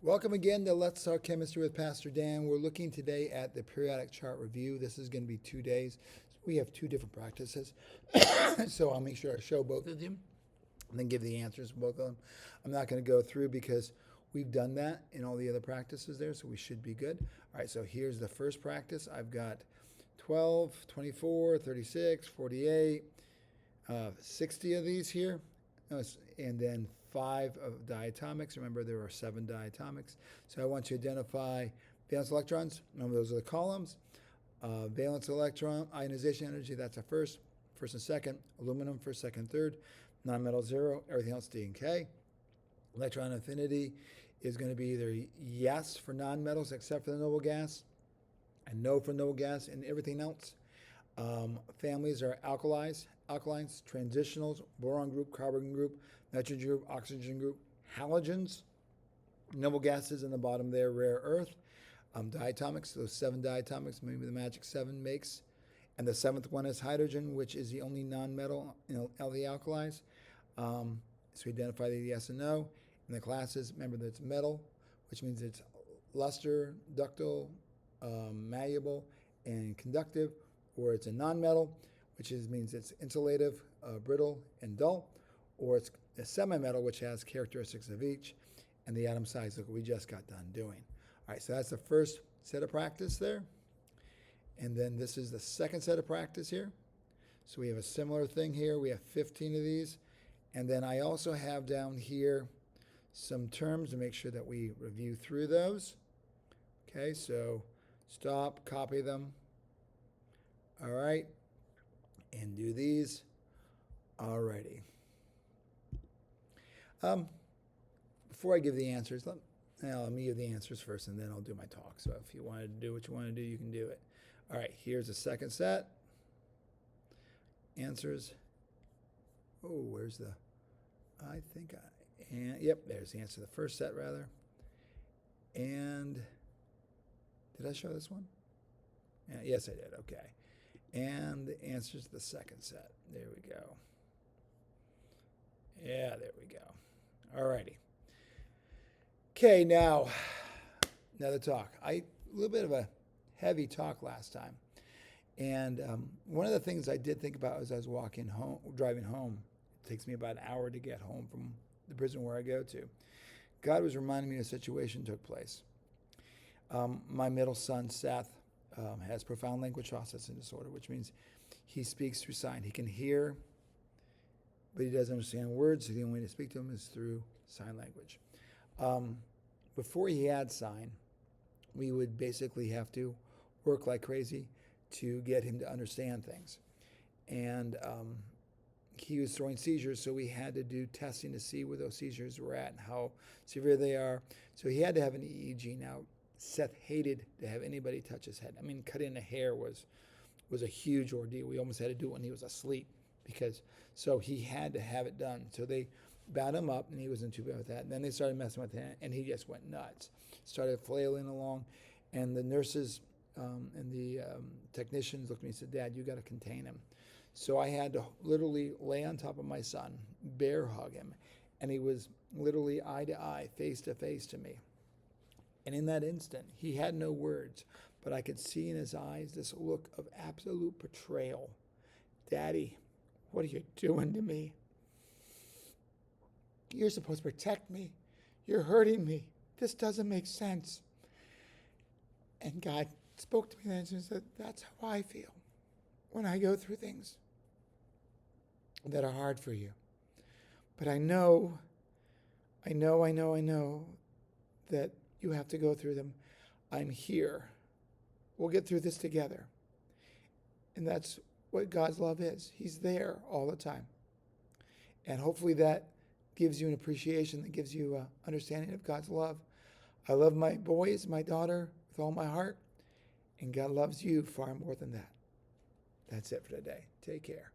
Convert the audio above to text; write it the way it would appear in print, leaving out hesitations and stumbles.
Welcome again to Let's Talk Chemistry with Pastor Dan. We're looking today at the periodic chart review. This is going to be 2 days. We have 2 different practices. So I'll make sure I show both of them and then give the answers for both of them. I'm not going to go through because we've done that in all the other practices there, so we should be good. All right, so here's the first practice. I've got 12, 24, 36, 48, 60 of these here, and then 5 of diatomics. Remember, there are 7 diatomics. So I want you to identify valence electrons. Remember, those are the columns. Valence electron, ionization energy, that's a first and second. Aluminum, first, second, third. Non-metal, 0. Everything else, D and K. Electron affinity is going to be either yes for non-metals except for the noble gas, and no for noble gas and everything else. Families are alkalines, transitionals, boron group, carbon group, nitrogen group, oxygen group, halogens, noble gases in the bottom there, rare earth, diatomics, those 7 diatomics, maybe the magic 7 makes. And the 7th one is hydrogen, which is the only non-metal in the alkalis. So we identify the yes and no. And the classes, remember that it's metal, which means it's luster, ductile, malleable, and conductive, or it's a non-metal, which means it's insulative, brittle, and dull, or it's a semi-metal, which has characteristics of each, and the atom size that we just got done doing. All right, so that's the first set of practice there. And then this is the second set of practice here. So we have a similar thing here. We have 15 of these. And then I also have down here some terms to make sure that we review through those. Okay, so stop, copy them. All right, and do these. Alrighty. Before I give the answers, let me give the answers first, and then I'll do my talk. So if you wanted to do what you want to do, you can do it. All right, here's the second set. Answers. Oh, where's the? Yep, there's the answer to the first set, rather. And did I show this one? Yeah, yes, I did. Okay. And the answers to the second set. There we go. Yeah, there we go. All righty. Okay, now, another talk. A little bit of a heavy talk last time. And one of the things I did think about as I was driving home, it takes me about an hour to get home from the prison where I go to. God was reminding me of a situation took place. My middle son, Seth, has profound language processing disorder, which means he speaks through sign. He can hear, but he doesn't understand words, so the only way to speak to him is through sign language. Before he had sign, we would basically have to work like crazy to get him to understand things. And he was throwing seizures, so we had to do testing to see where those seizures were at and how severe they are. So he had to have an EEG. Now, Seth hated to have anybody touch his head. I mean, cutting the hair was a huge ordeal. We almost had to do it when he was asleep so he had to have it done. So they bound him up, and he wasn't too bad with that. And then they started messing with him, and he just went nuts. Started flailing along, and the nurses and the technicians looked at me and said, "Dad, you got to contain him." So I had to literally lay on top of my son, bear hug him, and he was literally eye to eye, face to face to me. And in that instant, he had no words, but I could see in his eyes this look of absolute betrayal. "Daddy, what are you doing to me? You're supposed to protect me. You're hurting me. This doesn't make sense." And God spoke to me then and said, "That's how I feel when I go through things that are hard for you. But I know that you have to go through them. I'm here. We'll get through this together." And that's what God's love is. He's there all the time. And hopefully that gives you an appreciation, that gives you an understanding of God's love. I love my boys, my daughter, with all my heart. And God loves you far more than that. That's it for today. Take care.